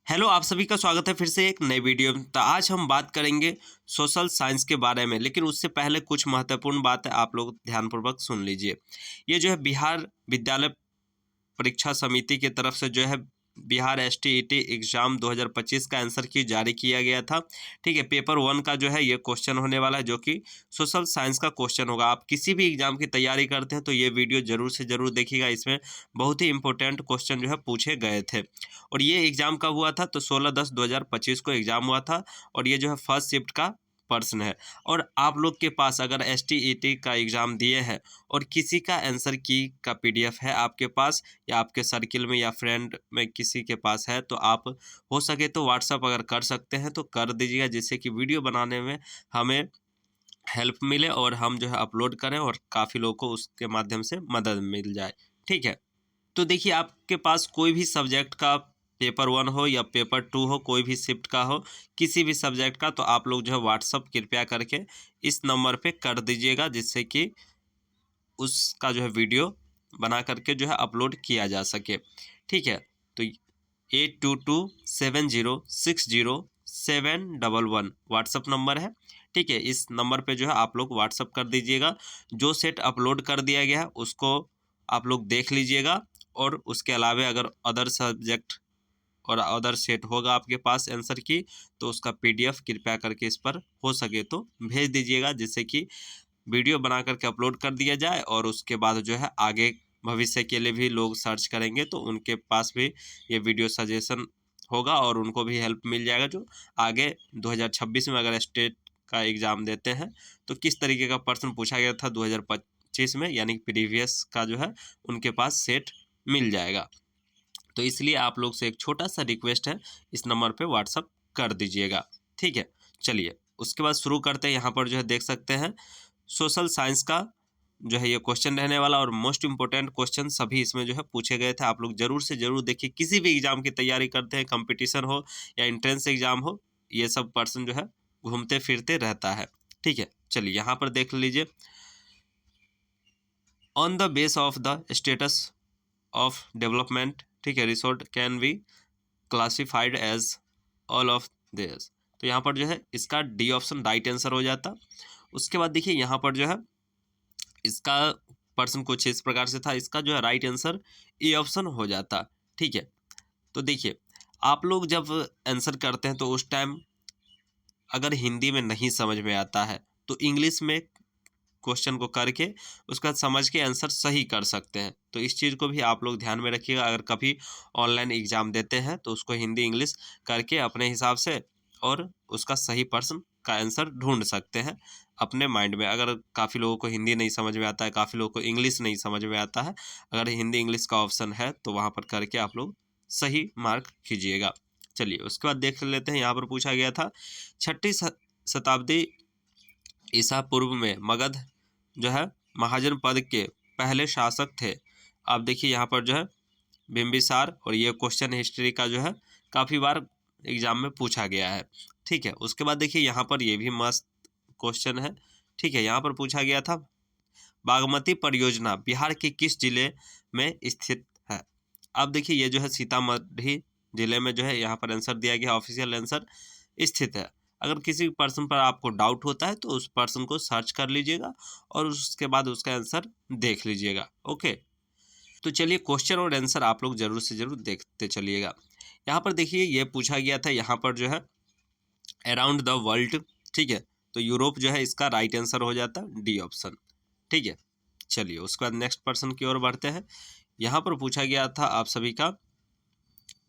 Hello, आप सभी का स्वागत है फिर से एक नई वीडियो में। तो आज हम बात करेंगे सोशल साइंस के बारे में, लेकिन उससे पहले कुछ महत्वपूर्ण बात है, आप लोग ध्यानपूर्वक सुन लीजिए। ये जो है बिहार विद्यालय परीक्षा समिति की तरफ से जो है बिहार एसटीईटी एग्जाम 2025 का आंसर की जारी किया गया था। ठीक है, पेपर 1 का जो है ये क्वेश्चन होने वाला है, जो कि सोशल साइंस का क्वेश्चन होगा। आप किसी भी एग्जाम की तैयारी करते हैं तो ये वीडियो जरूर से जरूर देखिएगा। इसमें बहुत ही इंपॉर्टेंट क्वेश्चन जो है पूछे गए थे। और ये एग्जाम कब हुआ था? तो 16/10/2025 को एग्जाम हुआ था। और ये जो है फर्स्ट शिफ्ट का पर्सन है। और आप लोग के पास अगर एसटीईटी का एग्जाम दिए हैं और किसी का आंसर की का पीडीएफ है आपके पास, या आपके सर्किल में या फ्रेंड में किसी के पास है, तो आप हो सके तो व्हाट्सअप अगर कर सकते हैं तो कर दीजिएगा, जिससे कि वीडियो बनाने में हमें हेल्प मिले और हम जो है अपलोड करें और काफ़ी लोगों को उसके माध्यम से मदद मिल जाए। ठीक है, तो देखिए, आपके पास कोई भी सब्जेक्ट का पेपर 1 हो या पेपर 2 हो, कोई भी शिफ्ट का हो, किसी भी सब्जेक्ट का, तो आप लोग जो है व्हाट्सअप कृपया करके इस नंबर पे कर दीजिएगा, जिससे कि उसका जो है वीडियो बना करके जो है अपलोड किया जा सके। ठीक है, तो 8227060711 व्हाट्सअप नंबर है। ठीक है, इस नंबर पे जो है आप लोग व्हाट्सअप कर दीजिएगा। जो सेट अपलोड कर दिया गया है उसको आप लोग देख लीजिएगा, और उसके अलावा अगर अदर सब्जेक्ट और अदर सेट होगा आपके पास आंसर की, तो उसका पीडीएफ कृपया करके इस पर हो सके तो भेज दीजिएगा, जिससे कि वीडियो बना करके अपलोड कर दिया जाए। और उसके बाद जो है आगे भविष्य के लिए भी लोग सर्च करेंगे तो उनके पास भी ये वीडियो सजेशन होगा और उनको भी हेल्प मिल जाएगा, जो आगे 2026 में अगर स्टेट का एग्ज़ाम देते हैं तो किस तरीके का प्रश्न पूछा गया था 2025 में, यानी प्रीवियस का जो है उनके पास सेट मिल जाएगा। तो इसलिए आप लोग से एक छोटा सा रिक्वेस्ट है, इस नंबर पे व्हाट्सअप कर दीजिएगा। ठीक है, चलिए उसके बाद शुरू करते हैं। यहाँ पर जो है देख सकते हैं सोशल साइंस का जो है ये क्वेश्चन रहने वाला, और मोस्ट इंपॉर्टेंट क्वेश्चन सभी इसमें जो है पूछे गए थे। आप लोग जरूर से जरूर देखिए, किसी भी एग्जाम की तैयारी करते हैं, कंपटीशन हो या एंट्रेंस एग्जाम हो, ये सब पर्सन जो है घूमते फिरते रहता है। ठीक है, चलिए यहाँ पर देख लीजिए। On the base of the status of development, ठीक है, resort can be classified as all of this. तो यहाँ पर जो है इसका डी ऑप्शन राइट आंसर हो जाता। उसके बाद देखिए यहाँ पर जो है इसका पर्सन कुछ इस प्रकार से था, इसका जो है राइट आंसर ए ऑप्शन हो जाता। ठीक है, तो देखिए आप लोग जब आंसर करते हैं तो उस टाइम अगर हिंदी में नहीं समझ में आता है तो इंग्लिश में क्वेश्चन को करके उसका समझ के आंसर सही कर सकते हैं। तो इस चीज़ को भी आप लोग ध्यान में रखिएगा। अगर कभी ऑनलाइन एग्ज़ाम देते हैं तो उसको हिंदी इंग्लिश करके अपने हिसाब से और उसका सही प्रश्न का आंसर ढूंढ सकते हैं अपने माइंड में। अगर काफ़ी लोगों को हिंदी नहीं समझ में आता है, काफ़ी लोगों को इंग्लिश नहीं समझ में आता है, अगर हिंदी इंग्लिश का ऑप्शन है तो वहाँ पर करके आप लोग सही मार्क कीजिएगा। चलिए उसके बाद देख लेते हैं। यहाँ पर पूछा गया था 6ठी शताब्दी ईसा पूर्व में मगध जो है महाजन पद के पहले शासक थे। आप देखिए यहाँ पर जो है बिंबिसार, और ये क्वेश्चन हिस्ट्री का जो है काफ़ी बार एग्जाम में पूछा गया है। ठीक है, उसके बाद देखिए यहाँ पर ये भी मस्त क्वेश्चन है। ठीक है, यहाँ पर पूछा गया था बागमती परियोजना बिहार के किस जिले में स्थित है। अब देखिए ये जो है सीतामढ़ी जिले में जो है यहाँ पर आंसर दिया गया, ऑफिशियल आंसर स्थित है। अगर किसी पर्सन पर आपको डाउट होता है तो उस पर्सन को सर्च कर लीजिएगा और उसके बाद उसका आंसर देख लीजिएगा। ओके, तो चलिए क्वेश्चन और आंसर आप लोग जरूर से जरूर देखते चलिएगा। यहाँ पर देखिए ये पूछा गया था यहाँ पर जो है अराउंड द वर्ल्ड। ठीक है, तो यूरोप जो है इसका राइट आंसर हो जाता डी ऑप्शन। ठीक है, चलिए उसके बाद नेक्स्ट पर्सन की ओर बढ़ते हैं। यहाँ पर पूछा गया था आप सभी का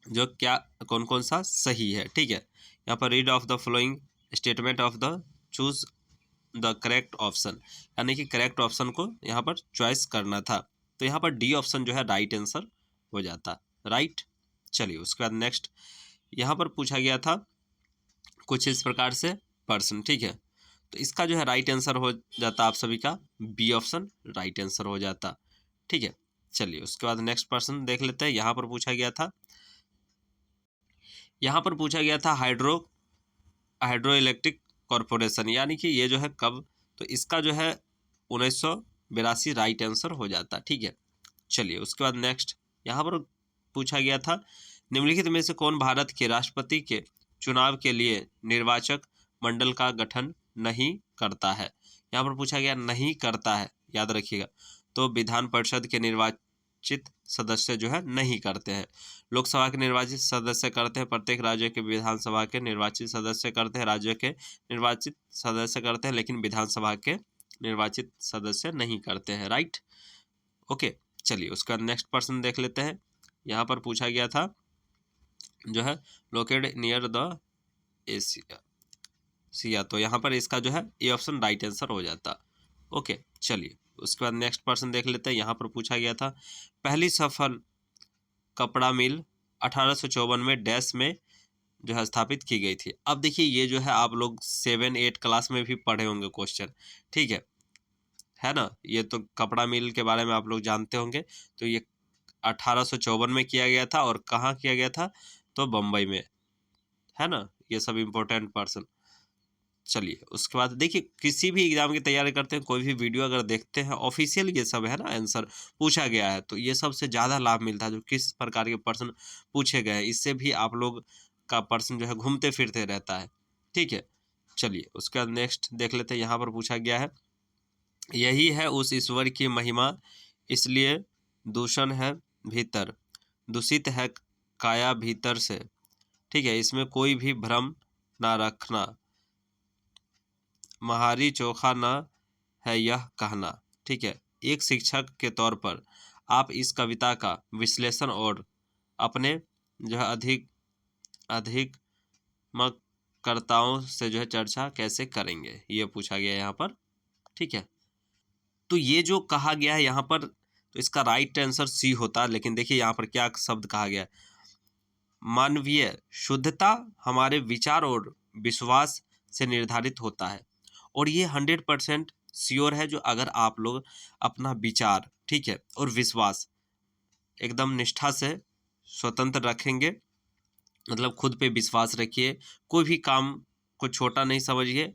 जो क्या कौन कौन सा सही है। ठीक है, यहाँ पर read of the following statement of the choose the correct option, यानी कि करेक्ट ऑप्शन को यहाँ पर चॉइस करना था। तो यहाँ पर डी ऑप्शन जो है राइट आंसर हो जाता। राइट, चलिए उसके बाद नेक्स्ट यहाँ पर पूछा गया था कुछ इस प्रकार से पर्सन। ठीक है, तो इसका जो है राइट आंसर हो जाता आप सभी का बी ऑप्शन राइट आंसर हो जाता। ठीक है, चलिए उसके बाद नेक्स्ट पर्सन देख लेते हैं। यहाँ पर पूछा गया था हाइड्रो इलेक्ट्रिक कॉरपोरेशन, यानी कि ये जो है कब, तो इसका जो है 1982 राइट आंसर हो जाता। ठीक है, चलिए उसके बाद नेक्स्ट यहाँ पर पूछा गया था निम्नलिखित में से कौन भारत के राष्ट्रपति के चुनाव के लिए निर्वाचक मंडल का गठन नहीं करता है? यहाँ पर पूछा गया नहीं करता है, याद रखिएगा। तो विधान परिषद के निर्वाचित सदस्य जो है नहीं करते हैं। लोकसभा के निर्वाचित सदस्य करते हैं, प्रत्येक राज्य के विधानसभा के निर्वाचित सदस्य करते हैं, राज्य के निर्वाचित सदस्य करते हैं, लेकिन विधानसभा के निर्वाचित सदस्य नहीं करते हैं। Right, okay. चलिए उसका नेक्स्ट प्रश्न देख लेते हैं। यहाँ पर पूछा गया था जो है लोकेटेड नियर द एशिया, तो यहाँ पर इसका जो है ए ऑप्शन राइट आंसर हो जाता। ओके, चलिए उसके बाद नेक्स्ट प्रश्न देख लेते हैं। यहाँ पर पूछा गया था पहली सफल कपड़ा मिल 1854 में डैश में जो है स्थापित की गई थी। अब देखिए ये जो है आप लोग 7-8 क्लास में भी पढ़े होंगे क्वेश्चन, ठीक है ना। ये तो कपड़ा मिल के बारे में आप लोग जानते होंगे। तो ये 1854 में किया गया था, और कहाँ किया गया था? तो बम्बई में, है ना। ये सब इम्पोर्टेंट पर्सन। चलिए उसके बाद देखिए किसी भी एग्जाम की तैयारी करते हैं, कोई भी वीडियो अगर देखते हैं ऑफिशियल ये सब है ना आंसर पूछा गया है, तो ये सबसे ज़्यादा लाभ मिलता है जो किस प्रकार के प्रश्न पूछे गए हैं। इससे भी आप लोग का प्रश्न जो है घूमते फिरते रहता है, ठीक है। चलिए उसके बाद नेक्स्ट देख लेते हैं। यहाँ पर पूछा गया है यही है उस ईश्वर की महिमा, इसलिए दूषण है भीतर, दूषित है काया भीतर से, ठीक है, इसमें कोई भी भ्रम ना रखना, महारी चोखा न है यह कहना, ठीक है। एक शिक्षक के तौर पर आप इस कविता का विश्लेषण और अपने जो है अधिक कर्ताओं से जो है चर्चा कैसे करेंगे, ये पूछा गया है यहाँ पर, ठीक है। तो ये जो कहा गया है यहाँ पर, तो इसका राइट आंसर सी होता, लेकिन देखिए यहाँ पर क्या शब्द कहा गया है, मानवीय शुद्धता हमारे विचार और विश्वास से निर्धारित होता है। और ये 100% श्योर है, जो अगर आप लोग अपना विचार, ठीक है, और विश्वास एकदम निष्ठा से स्वतंत्र रखेंगे, मतलब खुद पे विश्वास रखिए, कोई भी काम को छोटा नहीं समझिए,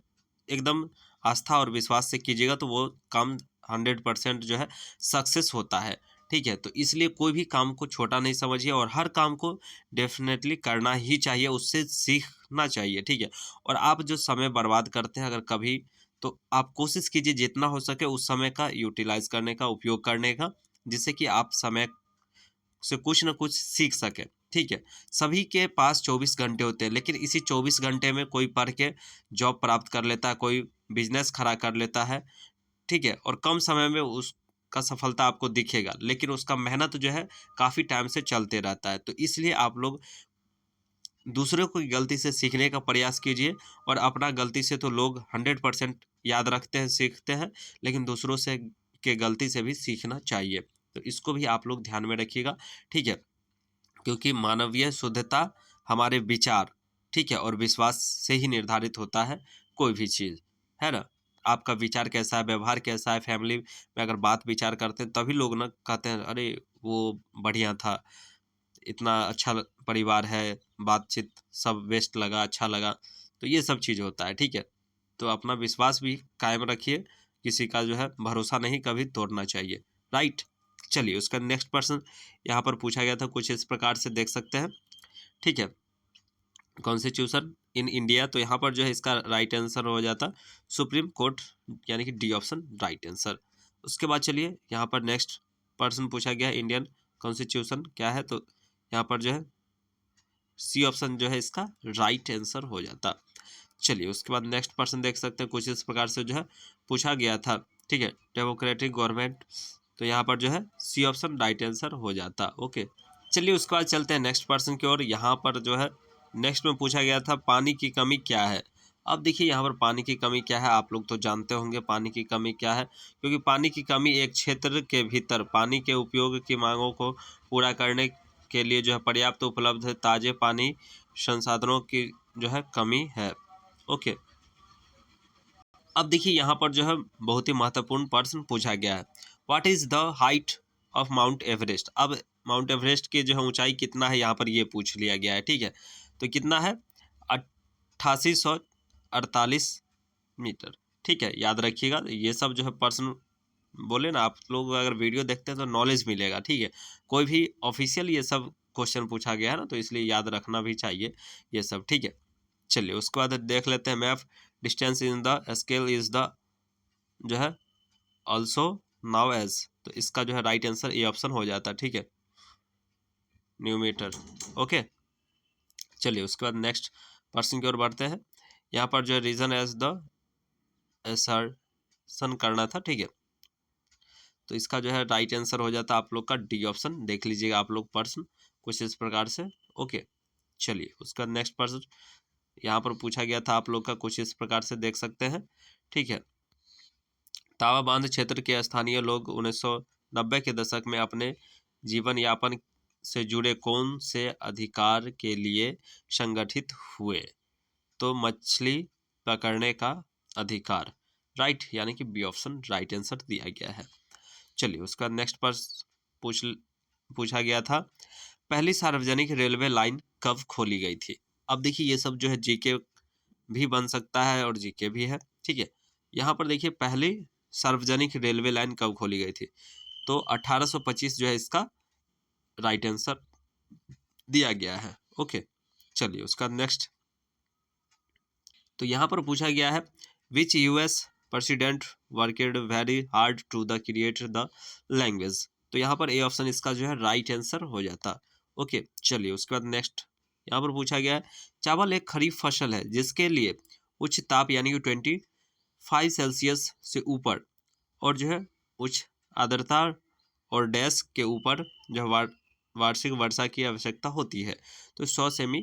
एकदम आस्था और विश्वास से कीजिएगा तो वो काम 100% जो है सक्सेस होता है, ठीक है। तो इसलिए कोई भी काम को छोटा नहीं समझिए, और हर काम को डेफिनेटली करना ही चाहिए, उससे सीखना चाहिए, ठीक है। और आप जो समय बर्बाद करते हैं अगर कभी, तो आप कोशिश कीजिए जितना हो सके उस समय का यूटिलाइज करने का, उपयोग करने का, जिससे कि आप समय से कुछ ना कुछ सीख सकें, ठीक है। सभी के पास 24 घंटे होते हैं, लेकिन इसी 24 घंटे में कोई पढ़ के जॉब प्राप्त कर लेता है, कोई बिजनेस खड़ा कर लेता है, ठीक है, और कम समय में उसका सफलता आपको दिखेगा, लेकिन उसका मेहनत जो है काफ़ी टाइम से चलते रहता है। तो इसलिए आप लोग दूसरों की गलती से सीखने का प्रयास कीजिए, और अपना गलती से तो लोग 100% याद रखते हैं, सीखते हैं, लेकिन दूसरों से के गलती से भी सीखना चाहिए। तो इसको भी आप लोग ध्यान में रखिएगा, ठीक है, क्योंकि मानवीय शुद्धता हमारे विचार, ठीक है, और विश्वास से ही निर्धारित होता है कोई भी चीज़, है ना। आपका विचार कैसा है, व्यवहार कैसा है, फैमिली में अगर बात विचार करते हैं तभी लोग ना कहते हैं अरे वो बढ़िया था, इतना अच्छा परिवार है, बातचीत सब बेस्ट लगा, अच्छा लगा। तो ये सब चीज़ होता है, ठीक है। तो अपना विश्वास भी कायम रखिए, किसी का जो है भरोसा नहीं कभी तोड़ना चाहिए, राइट। चलिए उसका नेक्स्ट प्रश्न यहाँ पर पूछा गया था, कुछ इस प्रकार से देख सकते हैं, ठीक है। कॉन्स्टिट्यूशन इन इंडिया, तो यहाँ पर जो है इसका राइट आंसर हो जाता सुप्रीम कोर्ट, यानी कि डी ऑप्शन राइट आंसर। उसके बाद चलिए यहाँ पर नेक्स्ट प्रश्न पूछा गया है इंडियन कॉन्स्टिट्यूशन क्या है, तो यहाँ पर जो है सी ऑप्शन जो है इसका राइट आंसर हो जाता। चलिए उसके बाद नेक्स्ट प्रश्न देख सकते हैं, कुछ इस प्रकार से जो है पूछा गया था, ठीक है, डेमोक्रेटिक गवर्नमेंट, तो यहाँ पर जो है सी ऑप्शन राइट आंसर हो जाता। ओके, चलिए उसके बाद चलते हैं नेक्स्ट प्रश्न की ओर। यहाँ पर जो है नेक्स्ट में पूछा गया था पानी की कमी क्या है। अब देखिए यहाँ पर पानी की कमी क्या है, आप लोग तो जानते होंगे पानी की कमी क्या है, क्योंकि पानी की कमी एक क्षेत्र के भीतर पानी के उपयोग की मांगों को पूरा करने के लिए जो है पर्याप्त उपलब्ध ताजे पानी संसाधनों की जो है कमी है। ओके, अब देखिए यहाँ पर जो है बहुत ही महत्वपूर्ण प्रश्न पूछा गया है, what is the height of mount Everest. अब माउंट एवरेस्ट की जो है ऊंचाई कितना है यहाँ पर ये पूछ लिया गया है, ठीक है। तो कितना है 8848 मीटर, ठीक है, याद रखिएगा। ये सब जो है प्रश्न बोले ना, आप लोग अगर वीडियो देखते हैं तो नॉलेज मिलेगा, ठीक है। कोई भी ऑफिशियल ये सब क्वेश्चन पूछा गया है ना, तो इसलिए याद रखना भी चाहिए ये सब, ठीक है। चलिए उसके बाद देख लेते हैं map distance in the scale is the जो है ऑल्सो नाउ एज, तो इसका जो है राइट आंसर ए ऑप्शन हो जाता है, ठीक है, न्यूमीटर। ओके, चलिए उसके बाद नेक्स्ट पर्सन की ओर बढ़ते हैं। यहाँ पर जो है रीजन एज द असर्शन करना था, ठीक है, तो इसका जो है राइट आंसर हो जाता है आप लोग का डी ऑप्शन। देख लीजिएगा आप लोग पर्सन कुछ इस प्रकार से। ओके, चलिए उसका नेक्स्ट पर्सन यहाँ पर पूछा गया था आप लोग का कुछ इस प्रकार से देख सकते हैं, ठीक है। तावा बांध क्षेत्र के स्थानीय लोग 1990 के दशक में अपने जीवन यापन से जुड़े कौन से अधिकार के लिए संगठित हुए? तो मछली पकड़ने का अधिकार, राइट, यानी कि बी ऑप्शन राइट आंसर दिया गया है। चलिए उसका नेक्स्ट पर पूछा गया था पहली सार्वजनिक रेलवे लाइन कब खोली गई थी? अब देखिए ये सब जो है जीके भी बन सकता है और जीके भी है, ठीक है। यहाँ पर देखिए पहली सार्वजनिक रेलवे लाइन कब खोली गई थी, तो 1825 जो है इसका राइट आंसर दिया गया है। ओके, चलिए उसका नेक्स्ट, तो यहाँ पर पूछा गया है which US president worked very hard to the create the language, तो यहाँ पर ए ऑप्शन इसका जो है राइट आंसर हो जाता। ओके, चलिए उसके बाद नेक्स्ट यहाँ पर पूछा गया है चावल एक खरीफ फसल है जिसके लिए उच्च ताप यानी कि 25 सेल्सियस से ऊपर और जो है उच्च आर्द्रता और डैश के ऊपर जो वार्षिक वर्षा की आवश्यकता होती है, तो 100 सेमी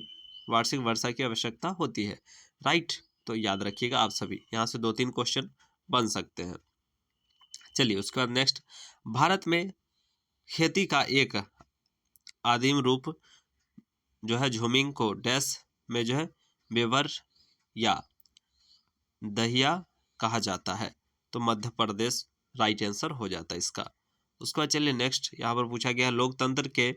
वार्षिक वर्षा की आवश्यकता होती है, राइट। तो याद रखिएगा आप सभी, यहाँ से 2-3 क्वेश्चन बन सकते हैं। चलिए उसके बाद नेक्स्ट, भारत में खेती का एक आदिम रूप जो है झूमिंग को डैश में जो है बेवर या दहिया कहा जाता है, तो मध्य प्रदेश राइट आंसर हो जाता है इसका। उसके बाद चलिए नेक्स्ट यहाँ पर पूछा गया है लोकतंत्र के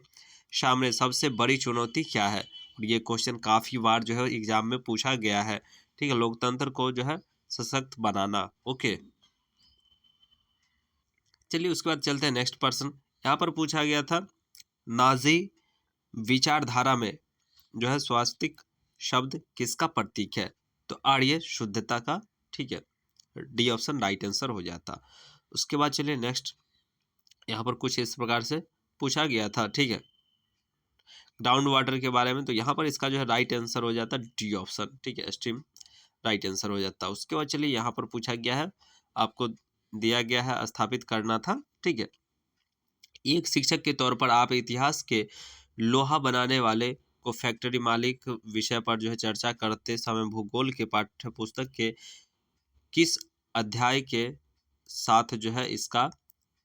सामने सबसे बड़ी चुनौती क्या है, और ये क्वेश्चन काफ़ी बार जो है एग्जाम में पूछा गया है, ठीक है, लोकतंत्र को जो है सशक्त बनाना। ओके, चलिए उसके बाद चलते हैं नेक्स्ट पर्सन। यहाँ पर पूछा गया था नाजी विचारधारा में जो है स्वास्तिक शब्द किसका प्रतीक है, तो आर्य शुद्धता का, ठीक है, डी ऑप्शन राइट आंसर हो जाता। उसके बाद चलिए नेक्स्ट यहाँ पर कुछ इस प्रकार से पूछा गया था, ठीक है, ग्राउंड वाटर के बारे में, तो यहाँ पर इसका जो है राइट आंसर हो जाता डी ऑप्शन, ठीक है, स्ट्रीम राइट आंसर हो जाता। उसके बाद चलिए यहाँ पर पूछा गया है आपको दिया गया है स्थापित करना था, ठीक है, एक शिक्षक के तौर पर आप इतिहास के लोहा बनाने वाले को फैक्ट्री मालिक विषय पर जो है चर्चा करते समय भूगोल के पाठ्य पुस्तक के किस अध्याय के साथ जो है इसका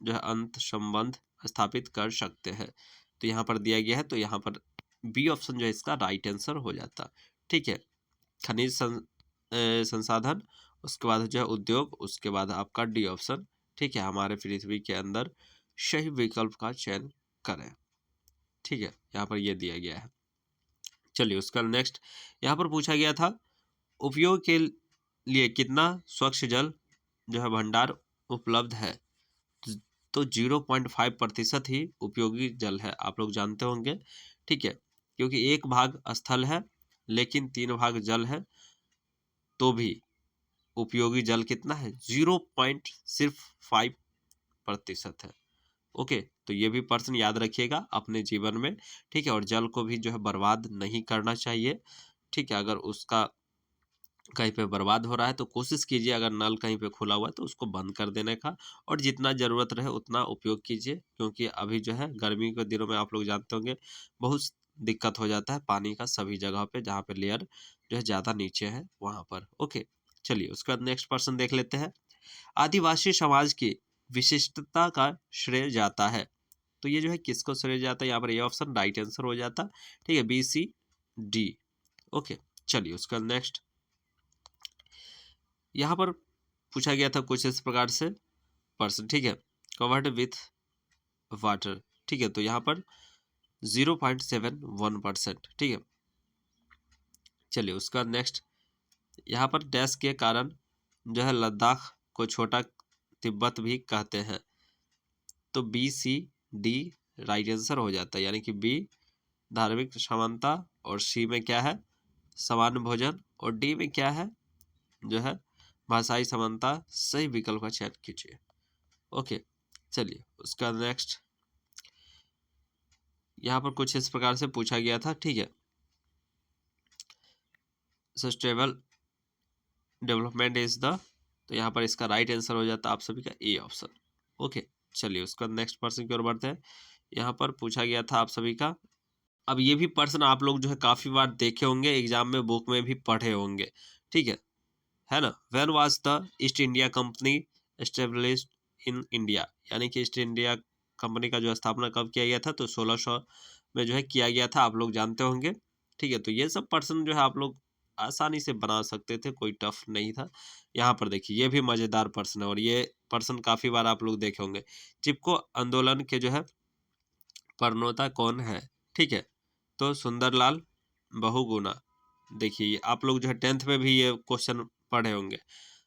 जो है अंत संबंध स्थापित कर सकते हैं, तो यहाँ पर दिया गया है, तो यहाँ पर बी ऑप्शन जो है इसका राइट आंसर हो जाता, ठीक है, खनिज संसाधन, उसके बाद जो है उद्योग, उसके बाद आपका डी ऑप्शन, ठीक है, हमारे पृथ्वी के अंदर सही विकल्प का चयन करें, ठीक है, यहाँ पर ये दिया गया है। चलिए उसका नेक्स्ट यहाँ पर पूछा गया था उपयोग के लिए कितना स्वच्छ जल जो है भंडार उपलब्ध है, तो 0.5% ही उपयोगी जल है, आप लोग जानते होंगे, ठीक है, क्योंकि 1 भाग स्थल है लेकिन 3 भाग जल है, तो भी उपयोगी जल कितना है 0.5% है। ओके, तो ये भी पर्सन याद रखिएगा अपने जीवन में, ठीक है, और जल को भी जो है बर्बाद नहीं करना चाहिए, ठीक है, अगर उसका कहीं पे बर्बाद हो रहा है तो कोशिश कीजिए अगर नल कहीं पे खुला हुआ है तो उसको बंद कर देने का, और जितना ज़रूरत रहे उतना उपयोग कीजिए, क्योंकि अभी जो है गर्मी के दिनों में आप लोग जानते होंगे बहुत दिक्कत हो जाता है पानी का सभी जगह पे जहाँ पे लेयर जो है ज़्यादा नीचे है वहाँ पर। ओके, चलिए उसके बाद नेक्स्ट पर्सन देख लेते हैं आदिवासी समाज की विशिष्टता का श्रेय जाता है, तो ये जो है किसको श्रेय जाता है, यहाँ पर ये ऑप्शन राइट आंसर हो जाता, ठीक है, बी सी डी। ओके, चलिए उसका नेक्स्ट यहाँ पर पूछा गया था कुछ इस प्रकार से पर्सन, ठीक है, कवर्ड विथ वाटर, ठीक है, तो यहाँ पर 0.71%, ठीक है। चलिए उसका नेक्स्ट यहाँ पर डैश के कारण जो है लद्दाख को छोटा तिब्बत भी कहते हैं, तो B C D right answer हो जाता है, यानी कि बी धार्मिक समानता, और सी में क्या है समान भोजन, और डी में क्या है जो है भाषाई समानता। सही विकल्प का चयन कीजिए। ओके, चलिए उसका नेक्स्ट यहाँ पर कुछ इस प्रकार से पूछा गया था, ठीक है। सस्टेनेबल डेवलपमेंट इज द, तो यहाँ पर इसका राइट आंसर हो जाता है आप सभी का ए ऑप्शन। ओके, चलिए उसका नेक्स्ट पर्सन की ओर बढ़ते हैं। यहाँ पर पूछा गया था आप सभी का, अब ये भी पर्सन आप लोग जो है काफी बार देखे होंगे, एग्जाम में बुक में भी पढ़े होंगे, ठीक है ना। When was the east India company established in India, यानी कि ईस्ट इंडिया कंपनी का जो स्थापना कब किया गया था, तो 1600 में जो है किया गया था, आप लोग जानते होंगे, ठीक है। तो ये सब पर्सन जो है आप लोग आसानी से बना सकते थे, कोई टफ नहीं था। यहाँ पर देखिए ये भी मजेदार पर्सन है, और ये पर्सन काफी बार आप लोग देखे होंगे। चिपको आंदोलन के जो है प्रणेता कौन है, ठीक है। तो सुंदरलाल बहुगुणा। देखिए आप लोग जो है 10th में भी ये क्वेश्चन पढ़े होंगे,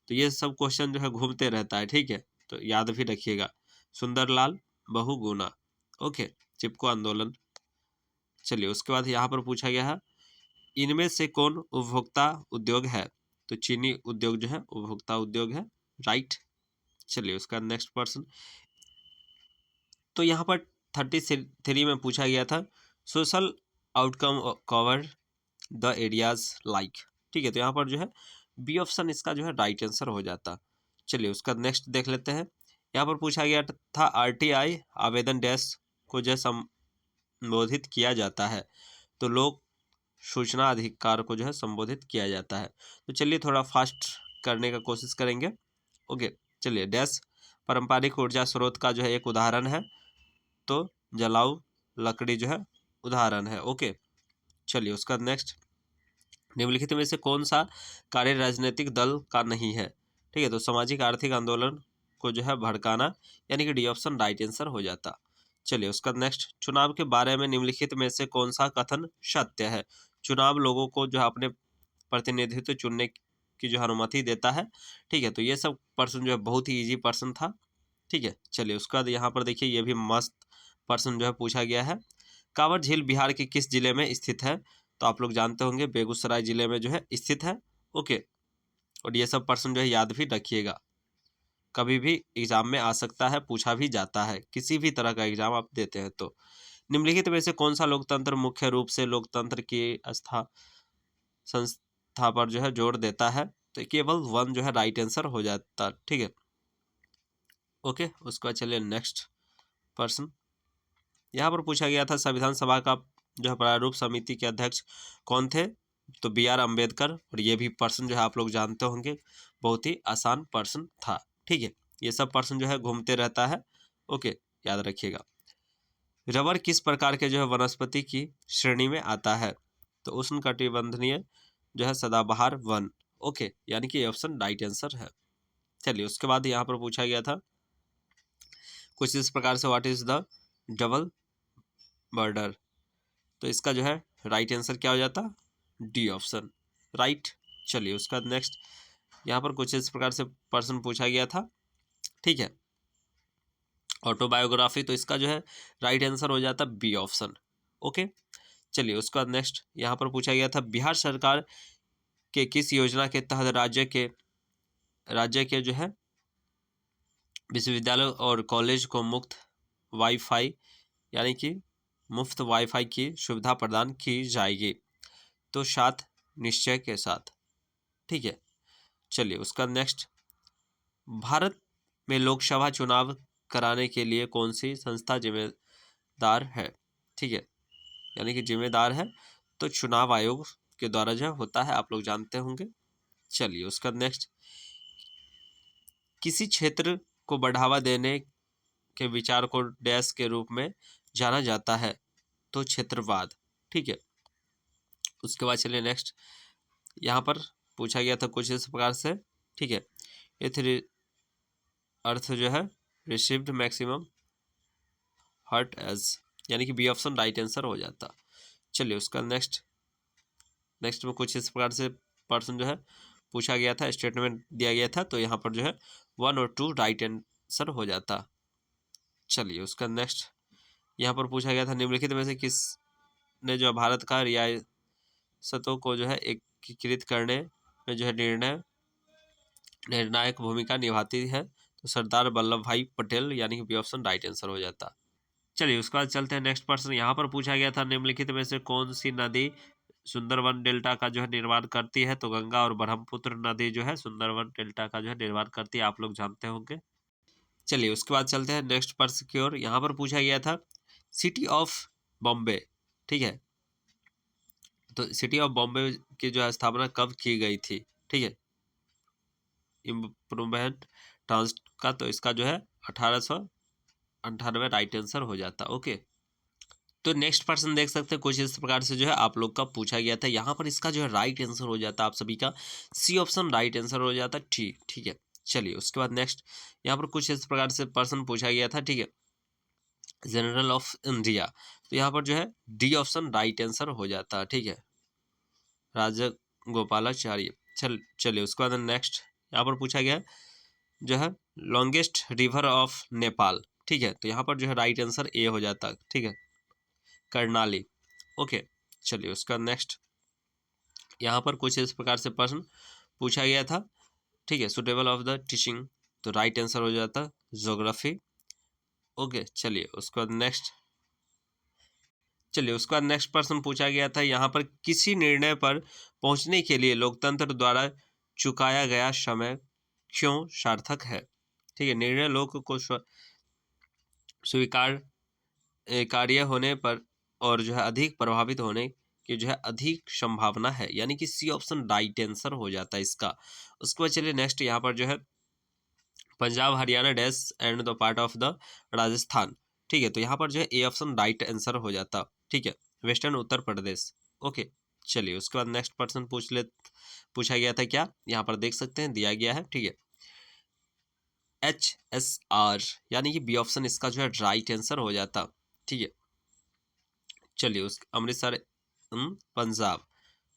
तो ये सब क्वेश्चन जो है घूमते रहता है, ठीक है। तो याद भी रखिएगा, सुंदरलाल बहुगुणा। ओके, चिपको आंदोलन। चलिए उसके बाद यहाँ पर पूछा गया है, इनमें से कौन उपभोक्ता उद्योग है, तो चीनी उद्योग जो है उपभोक्ता उद्योग है, राइट। चलिए उसका नेक्स्ट पर्सन, तो यहाँ पर 33 में पूछा गया था, social outcome cover the areas like, ठीक है। तो यहाँ पर जो है बी ऑप्शन इसका जो है राइट आंसर हो जाता। चलिए उसका नेक्स्ट देख लेते हैं। यहाँ पर पूछा गया था आरटीआई आवेदन डैश को जो संबोधित किया जाता है, तो लोक सूचना अधिकार को जो है संबोधित किया जाता है। तो चलिए थोड़ा फास्ट करने का कोशिश करेंगे। ओके, चलिए डैश पारंपरिक ऊर्जा स्रोत का जो है एक उदाहरण है, तो जलाऊ लकड़ी जो है उदाहरण है। ओके, चलिए उसका नेक्स्ट, निम्नलिखित में से कौन सा कार्य राजनीतिक दल का नहीं है, ठीक है। तो सामाजिक आर्थिक आंदोलन को जो है भड़काना, यानी कि डी ऑप्शन राइट आंसर हो जाता। चलिए उसका नेक्स्ट, चुनाव के बारे में निम्नलिखित में से कौन सा कथन सत्य है। चुनाव लोगों को जो है अपने प्रतिनिधित्व चुनने की जो अनुमति देता है, ठीक है। तो ये सब पर्सन जो है बहुत ही इजी पर्सन था, ठीक है। चलिए उसके बाद यहाँ पर देखिए ये भी मस्त पर्सन जो है पूछा गया है, कांवर झील बिहार के किस जिले में स्थित है, तो आप लोग जानते होंगे बेगूसराय जिले में जो है स्थित है। ओके, और ये सब पर्सन जो है याद भी रखिएगा, कभी भी एग्जाम में आ सकता है, पूछा भी जाता है, किसी भी तरह का एग्जाम आप देते हैं तो। निम्नलिखित में से कौन सा लोकतंत्र मुख्य रूप से लोकतंत्र की संस्था पर जो है जोर देता है, तो केवल वन जो है राइट आंसर हो जाता, ठीक है। ओके, उसके बाद चलिए नेक्स्ट पर्सन, यहाँ पर पूछा गया था संविधान सभा का जो है प्रारूप समिति के अध्यक्ष कौन थे, तो बी आर अम्बेडकर, और ये भी पर्सन जो है आप लोग जानते होंगे, बहुत ही आसान पर्सन था, ठीक है। ये सब पर्सन जो है घूमते रहता है। ओके, याद रखिएगा। रबर किस प्रकार के जो है वनस्पति की श्रेणी में आता है, तो उष्णकटिबंधीय जो है सदाबहार वन। ओके, यानी कि ऑप्शन राइट आंसर है। चलिए उसके बाद यहाँ पर पूछा गया था कुछ इस प्रकार से, what is the double border, तो इसका जो है राइट आंसर क्या हो जाता, डी ऑप्शन, राइट। चलिए उसका नेक्स्ट, यहाँ पर कुछ इस प्रकार से पर्सन पूछा गया था, ठीक है, ऑटोबायोग्राफी, तो इसका जो है राइट आंसर हो जाता बी ऑप्शन। ओके, चलिए उसके बाद नेक्स्ट, यहाँ पर पूछा गया था बिहार सरकार के किस योजना के तहत राज्य के जो है विश्वविद्यालय और कॉलेज को मुफ्त वाईफाई, यानी कि मुफ्त वाईफाई की सुविधा प्रदान की जाएगी, तो 7 निश्चय के साथ, ठीक है। चलिए उसका नेक्स्ट, भारत में लोकसभा चुनाव कराने के लिए कौन सी संस्था जिम्मेदार है, ठीक है, यानी कि जिम्मेदार है, तो चुनाव आयोग के द्वारा जो होता है, आप लोग जानते होंगे। चलिए उसका नेक्स्ट, किसी क्षेत्र को बढ़ावा देने के विचार को डैश के रूप में जाना जाता है, तो क्षेत्रवाद, ठीक है। उसके बाद चलिए नेक्स्ट, यहाँ पर पूछा गया था कुछ इस प्रकार से, ठीक है, ये अर्थ जो है रिसीव्ड मैक्सिमम हर्ट एज, यानी कि बी ऑप्शन राइट आंसर हो जाता। चलिए उसका नेक्स्ट में कुछ इस प्रकार से पर्सन जो है पूछा गया था, स्टेटमेंट दिया गया था, तो यहाँ पर जो है 1 और 2 राइट आंसर हो जाता। चलिए उसका नेक्स्ट, यहाँ पर पूछा गया था निम्नलिखित में से किस ने जो है भारत का रियासतों को जो है एकीकृत करने में जो है निर्णायक भूमिका निभाती है? तो सरदार वल्लभ भाई पटेल, यानी कि बी ऑप्शन राइट आंसर हो जाता। चलिए उसके बाद चलते हैं नेक्स्ट प्रश्न। यहाँ पर पूछा गया था निम्नलिखित में से कौन सी नदी सुंदरवन डेल्टा का जो है निर्माण करती है? तो गंगा और ब्रह्मपुत्र नदी जो है सुंदरवन डेल्टा का जो है निर्माण करती है, आप लोग जानते होंगे। चलिए उसके बाद चलते हैं नेक्स्ट प्रश्न की ओर। यहाँ पर पूछा गया था सिटी ऑफ बॉम्बे, ठीक है, तो सिटी ऑफ बॉम्बे की जो है स्थापना कब की गई थी? ठीक है, इम्प्रूवमेंट ट्रांस का, तो इसका जो है 1898 राइट आंसर हो जाता। ओके, तो नेक्स्ट पर्सन देख सकते हैं कुछ इस प्रकार से जो है आप लोग का पूछा गया था। यहाँ पर इसका जो है राइट आंसर हो जाता आप सभी का सी ऑप्शन राइट आंसर हो जाता। ठीक है, चलिए उसके बाद नेक्स्ट यहाँ पर कुछ इस प्रकार से पर्सन पूछा गया था, ठीक है, जनरल ऑफ इंडिया, तो यहाँ पर जो है डी ऑप्शन राइट आंसर हो जाता। ठीक है, राजा गोपालाचार्य। चलिए उसके बाद नेक्स्ट यहाँ पर पूछा गया जो है लॉन्गेस्ट रिवर ऑफ नेपाल, ठीक है, तो यहाँ पर जो है राइट आंसर ए हो जाता। ठीक है, कर्णाली। ओके, चलिए उसका नेक्स्ट यहाँ पर कुछ इस प्रकार से प्रश्न पूछा गया था, ठीक है, सुटेबल ऑफ द टीचिंग, तो राइट आंसर हो जाता ज्योग्राफी। ओके, चलिए उसके बाद नेक्स्ट प्रश्न पूछा गया था यहाँ पर किसी निर्णय पर पहुंचने के लिए लोकतंत्र द्वारा चुकाया गया समय क्यों सार्थक है? ठीक है, निर्णय लोग को स्वीकार कार्य होने पर और जो है अधिक प्रभावित होने की जो है अधिक संभावना है, यानी कि सी ऑप्शन राइट आंसर हो जाता है इसका। उसके बाद चलिए नेक्स्ट यहाँ पर जो है Punjab Haryana dash and the part of the Rajasthan, ठीक है, तो यहाँ पर जो है ए ऑप्शन राइट आंसर हो जाता। ठीक है, वेस्टर्न उत्तर प्रदेश। ओके, चलिए उसके बाद नेक्स्ट पर्सन पूछा गया था क्या, यहाँ पर देख सकते हैं दिया गया है, ठीक है, HSR, यानी कि बी ऑप्शन इसका जो है राइट आंसर हो जाता। ठीक है, चलिए उस अमृतसर पंजाब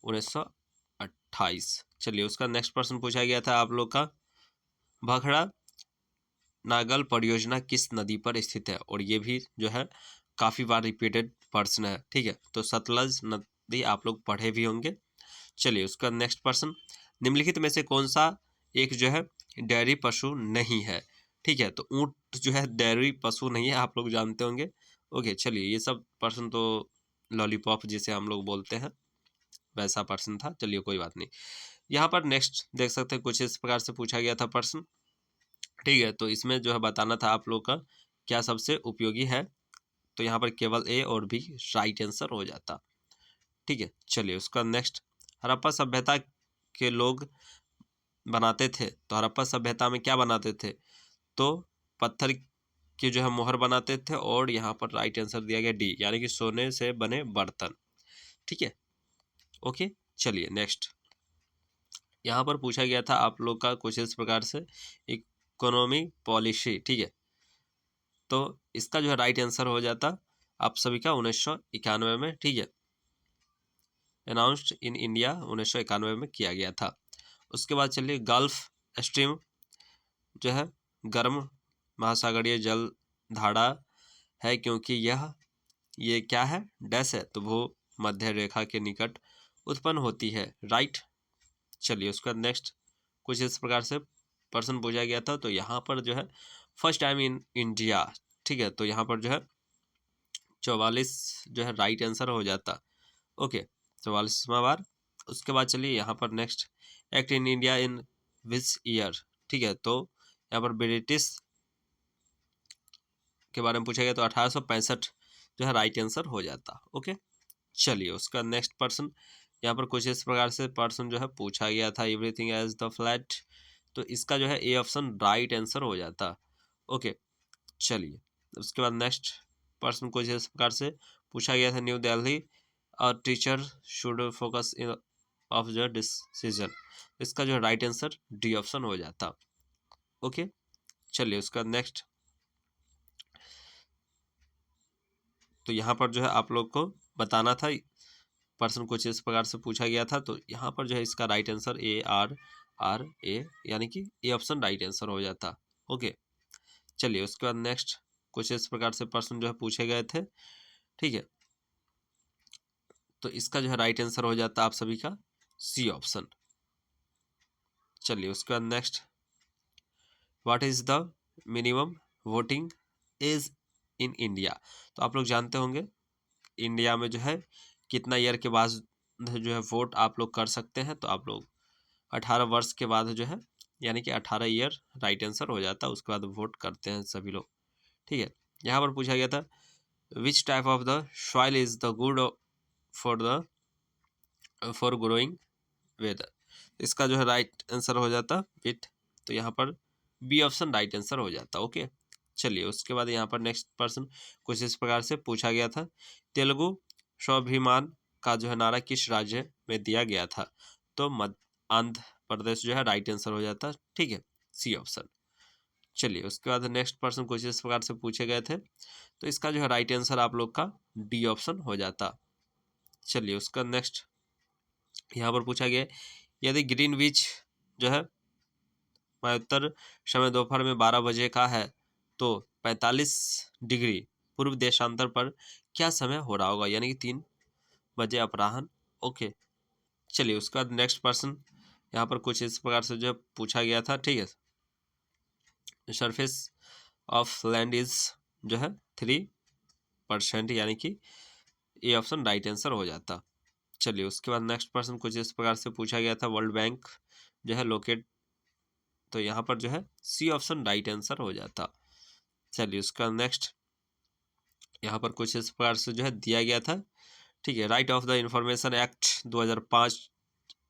1928। चलिए उसका नेक्स्ट प्रश्न पूछा गया था आप लोग का भाखड़ा नागल परियोजना किस नदी पर स्थित है? और ये भी जो है काफ़ी बार रिपीटेड प्रश्न है। ठीक है, तो सतलज नदी आप लोग पढ़े भी होंगे। चलिए उसका नेक्स्ट प्रश्न निम्नलिखित में से कौन सा एक जो है डेयरी पशु नहीं है? ठीक है, तो ऊँट जो है डेयरी पशु नहीं है, आप लोग जानते होंगे। ओके, चलिए ये सब प्रश्न तो लॉलीपॉप जिसे हम लोग बोलते हैं वैसा प्रश्न था। चलिए कोई बात नहीं, यहाँ पर नेक्स्ट देख सकते हैं कुछ इस प्रकार से पूछा गया था प्रश्न। ठीक है, तो इसमें जो है बताना था आप लोग का क्या सबसे उपयोगी है, तो यहाँ पर केवल ए और बी राइट आंसर हो जाता। ठीक है, चलिए उसका नेक्स्ट हड़प्पा सभ्यता के लोग बनाते थे, तो हड़प्पा सभ्यता में क्या बनाते थे? तो पत्थर की जो है मोहर बनाते थे, और यहाँ पर राइट आंसर दिया गया डी, यानी कि सोने से बने बर्तन। ठीक है, ओके, चलिए नेक्स्ट यहाँ पर पूछा गया था आप लोग का कुछ इस प्रकार से इकोनॉमी पॉलिसी, ठीक है, तो इसका जो है राइट आंसर हो जाता आप सभी का 1991 में, ठीक है, अनाउंस्ड इन इंडिया 1991 में किया गया था। उसके बाद चलिए गल्फ स्ट्रीम जो है गर्म महासागरीय जल धारा है क्योंकि ये क्या है डैश है, तो वो मध्य रेखा के निकट उत्पन्न होती है, राइट। चलिए उसका नेक्स्ट कुछ इस प्रकार से प्रश्न पूछा गया था, तो यहाँ पर जो है फर्स्ट टाइम इन इंडिया, ठीक है, तो यहाँ पर जो है 44 जो है राइट आंसर हो जाता। ओके, 44वां बार। उसके बाद चलिए यहाँ पर next act in India in which year, ठीक है, तो यहाँ पर ब्रिटिश के बारे में पूछा गया तो 1865 जो है राइट आंसर हो जाता। ओके, चलिए उसका नेक्स्ट पर्सन यहाँ पर कुछ इस प्रकार से पर्सन जो है पूछा गया था एवरीथिंग एज द फ्लैट, तो इसका जो है ए ऑप्शन राइट आंसर हो जाता। ओके, चलिए उसके बाद नेक्स्ट पर्सन कुछ इस प्रकार से पूछा गया था न्यू दिल्ली और teacher should focus in of the decision, इसका जो है राइट आंसर डी ऑप्शन हो जाता। ओके, चलिए उसका नेक्स्ट तो यहाँ पर जो है आप लोग को बताना था पर्सन कुछ इस प्रकार से पूछा गया था, तो यहाँ पर जो है इसका राइट आंसर ARRA, यानी कि ए ऑप्शन राइट आंसर हो जाता। ओके, चलिए उसके बाद नेक्स्ट कुछ इस प्रकार से प्रश्न जो है पूछे गए थे, ठीक है, तो इसका जो है राइट आंसर हो जाता है आप सभी का सी ऑप्शन। चलिए उसके बाद next, what is the minimum voting age in India. तो आप लोग जानते होंगे इंडिया में जो है कितना ईयर के बाद जो है वोट आप लोग कर सकते हैं। तो आप लोग 18 वर्ष के बाद जो है, यानी कि 18 ईयर राइट आंसर हो जाता है, उसके बाद वोट करते हैं सभी लोग। ठीक है, यहाँ पर पूछा गया था which type of the soil is the good for growing weather. इसका जो है राइट आंसर हो जाता विट। तो यहाँ पर बी ऑप्शन राइट आंसर हो जाता। ओके, चलिए उसके बाद यहाँ पर नेक्स्ट पर्सन कुछ इस प्रकार से पूछा गया था, तेलुगु स्वाभिमान का जो है नारा किस राज्य में दिया गया था। तो आंध्र प्रदेश जो है राइट आंसर हो जाता। ठीक है, सी ऑप्शन। चलिए उसके बाद नेक्स्ट पर्सन कुछ इस प्रकार से पूछे गए थे, तो इसका जो है राइट आंसर आप लोग का डी ऑप्शन हो जाता। चलिए उसका नेक्स्ट यहाँ पर पूछा गया, यदि ग्रीनविच जो है उत्तर समय दोपहर में 12 बजे का है तो 45 डिग्री पूर्व देशांतर पर क्या समय हो रहा होगा, यानी कि 3 बजे अपराह्न। ओके, चलिए उसके बाद नेक्स्ट पर्सन यहाँ पर कुछ इस प्रकार से जो पूछा गया था। ठीक है, सरफेस ऑफ लैंड इज जो है 3%, यानी कि ए ऑप्शन राइट आंसर हो जाता। चलिए उसके बाद नेक्स्ट पर्सन कुछ इस प्रकार से पूछा गया था, वर्ल्ड बैंक जो है लोकेट। तो यहाँ पर जो है सी ऑप्शन राइट आंसर हो जाता। चलिए उसका नेक्स्ट यहाँ पर कुछ इस प्रकार से जो है दिया गया था। ठीक है, right of the information act 2005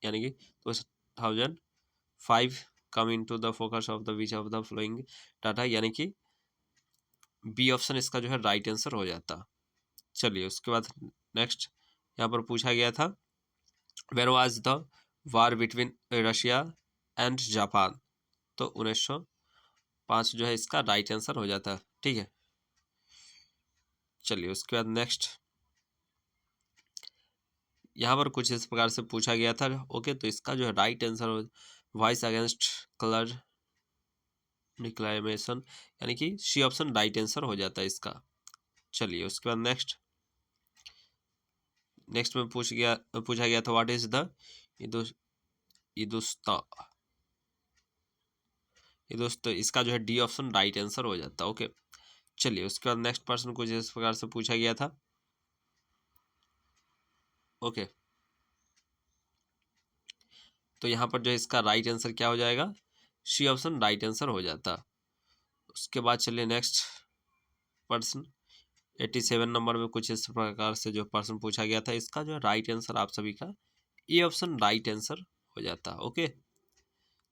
यानी कि 2005 come into the focus of the which of the flowing data, यानी कि बी ऑप्शन इसका जो है राइट आंसर हो जाता। चलिए उसके बाद नेक्स्ट यहाँ पर पूछा गया था, where was the war between Russia and Japan. तो 1905 जो है इसका राइट आंसर हो जाता। ठीक है, चलिए उसके बाद नेक्स्ट यहाँ पर कुछ इस प्रकार से पूछा गया था। ओके, तो इसका जो है right answer voice against colour डिक्लेमेशन, यानी कि सी ऑप्शन राइट आंसर हो जाता है इसका। चलिए उसके बाद नेक्स्ट में पूछा गया था, व्हाट इज द इदुस्ता। तो इसका जो है डी ऑप्शन राइट आंसर हो जाता। ओके, चलिए उसके बाद नेक्स्ट पर्सन कुछ इस प्रकार से पूछा गया था। ओके, तो यहाँ पर जो है इसका राइट आंसर क्या हो जाएगा, सी ऑप्शन राइट आंसर हो जाता। उसके बाद चलिए नेक्स्ट पर्सन 87 नंबर में कुछ इस प्रकार से जो पर्सन पूछा गया था, इसका जो राइट आंसर आप सभी का ए ऑप्शन राइट आंसर हो जाता। ओके,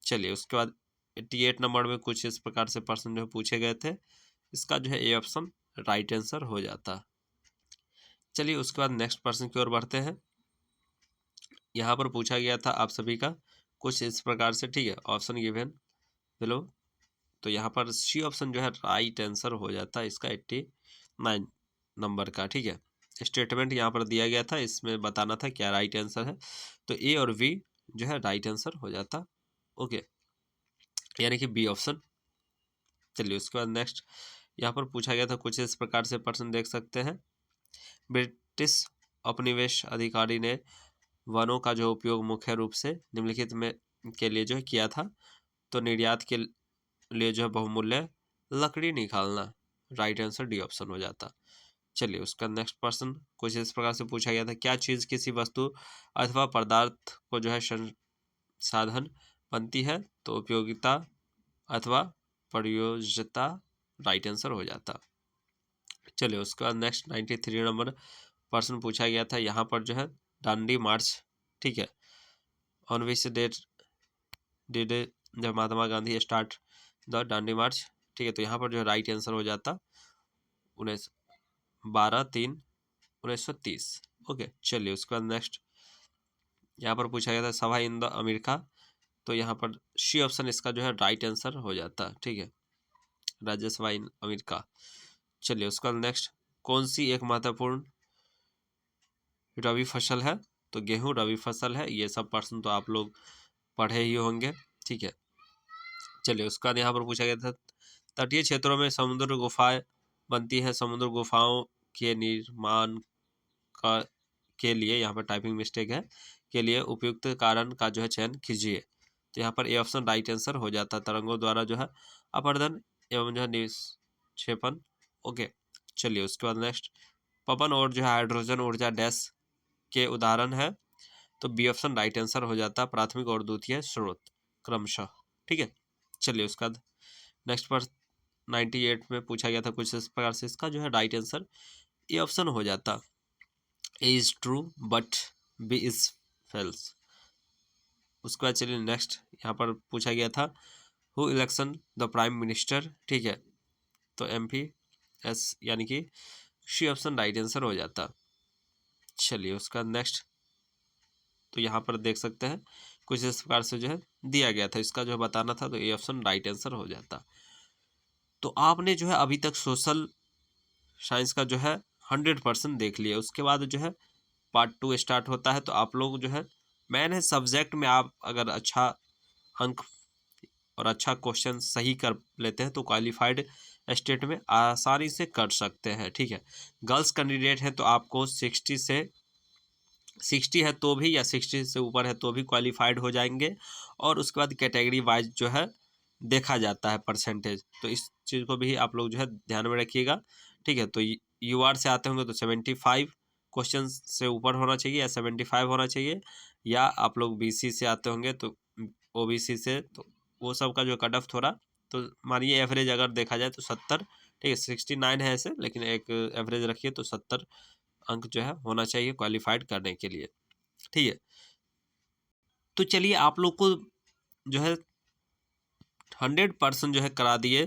चलिए उसके बाद 88 नंबर में कुछ इस प्रकार से पर्सन जो पूछे गए थे, इसका जो है ए ऑप्शन राइट आंसर हो जाता। चलिए उसके बाद नेक्स्ट पर्सन की ओर बढ़ते हैं। यहाँ पर पूछा गया था आप सभी का कुछ इस प्रकार से। ठीक है, ऑप्शन गिवन बिलो। तो यहाँ पर सी ऑप्शन जो है राइट आंसर हो जाता है इसका 89 नंबर का। ठीक है, स्टेटमेंट यहाँ पर दिया गया था, इसमें बताना था क्या राइट आंसर है। तो ए और बी जो है राइट आंसर हो जाता। ओके, यानी कि बी ऑप्शन। चलिए उसके बाद नेक्स्ट यहाँ पर पूछा गया था कुछ इस प्रकार से पर्सन देख सकते हैं, ब्रिटिश उपनिवेश अधिकारी ने वनों का जो उपयोग मुख्य रूप से निम्नलिखित में के लिए जो है किया था। तो निर्यात के लिए जो है बहुमूल्य लकड़ी निकालना, राइट आंसर डी ऑप्शन हो जाता। चलिए उसका नेक्स्ट पर्सन कुछ इस प्रकार से पूछा गया था, क्या चीज़ किसी वस्तु अथवा पदार्थ को जो है संसाधन बनती है। तो उपयोगिता अथवा प्रयोज्यता राइट आंसर हो जाता। चलिए उसके बाद नेक्स्ट 93 नंबर पर्सन पूछा गया था, यहाँ पर जो है दांडी मार्च। ठीक है, ऑन विच डेट डिड जब महात्मा गांधी स्टार्ट द दांडी मार्च। ठीक है, तो यहाँ पर जो है राइट आंसर हो जाता 12/3/1930। ओके, चलिए उसके बाद नेक्स्ट यहाँ पर पूछा गया था सभा इन द अमेरिका। तो यहाँ पर सी ऑप्शन इसका जो है राइट आंसर हो जाता। ठीक है, राज्यसभा इन अमेरिका। चलिए उसके बाद नेक्स्ट कौन सी एक महत्वपूर्ण रबी फसल है। तो गेहूं रबी फसल है, ये सब पर्सन तो आप लोग पढ़े ही होंगे। ठीक है, चलिए उसके बाद यहाँ पर पूछा गया था तटीय क्षेत्रों में समुद्र गुफाएं बनती हैं, समुद्र गुफाओं के निर्माण का के लिए, यहाँ पर टाइपिंग मिस्टेक है, के लिए उपयुक्त कारण का जो है चयन कीजिए। तो यहाँ पर ए ऑप्शन राइट आंसर हो जाता है। तरंगों द्वारा जो है अपर्दन एवं जो है निक्षेपण। ओके, चलिए उसके बाद नेक्स्ट, पवन और जो है हाइड्रोजन ऊर्जा डैश के उदाहरण है। तो बी ऑप्शन राइट आंसर हो जाता है, प्राथमिक और द्वितीय स्रोत क्रमशः। ठीक है, चलिए उसका नेक्स्ट पर 98 में पूछा गया था कुछ इस प्रकार से, इसका जो है राइट आंसर ए ऑप्शन हो जाता, A is true but B is false. उसके बाद चलिए नेक्स्ट, यहाँ पर पूछा गया था who election the prime minister. ठीक है, तो MP S यानी कि सी ऑप्शन राइट आंसर हो जाता। चलिए उसका नेक्स्ट, तो यहाँ पर देख सकते हैं कुछ इस प्रकार से जो है दिया गया था, इसका जो बताना था, तो ए ऑप्शन राइट आंसर हो जाता। तो आपने जो है अभी तक सोशल साइंस का जो है 100% देख लिया। उसके बाद जो है पार्ट 2 स्टार्ट होता है। तो आप लोग जो है मैंने सब्जेक्ट में आप अगर अच्छा अंक और अच्छा क्वेश्चन सही कर लेते हैं तो क्वालिफाइड स्टेट में आसानी से कर सकते हैं। ठीक है, गर्ल्स कैंडिडेट हैं तो आपको 60 है तो भी, या 60 से ऊपर है तो भी क्वालिफाइड हो जाएंगे। और उसके बाद कैटेगरी वाइज जो है देखा जाता है परसेंटेज, तो इस चीज़ को भी आप लोग जो है ध्यान में रखिएगा। ठीक है, तो UR से आते होंगे तो 75 क्वेश्चन से ऊपर होना चाहिए या 75 होना चाहिए, या आप लोग BC से आते होंगे तो OBC से, तो वो सब का जो कट ऑफ थोड़ा, तो मानिए एवरेज अगर देखा जाए तो 70, ठीक है 69 है ऐसे, लेकिन एक एवरेज रखिए तो 70 अंक जो है होना चाहिए क्वालिफाइड करने के लिए। ठीक है, तो चलिए आप लोग को जो है 100% जो है करा दिए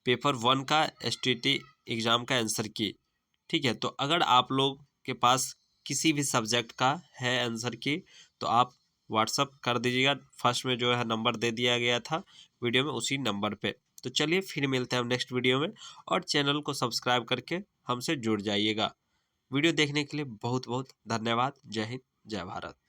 पेपर 1 का STT एग्ज़ाम का आंसर की। ठीक है, तो अगर आप लोग के पास किसी भी सब्जेक्ट का है आंसर की, तो आप व्हाट्सअप कर दीजिएगा। फर्स्ट में जो है नंबर दे दिया गया था वीडियो में, उसी नंबर पे। तो चलिए फिर मिलते हैं हम नेक्स्ट वीडियो में, और चैनल को सब्सक्राइब करके हमसे जुड़ जाइएगा। वीडियो देखने के लिए बहुत बहुत धन्यवाद। जय हिंद, जय भारत।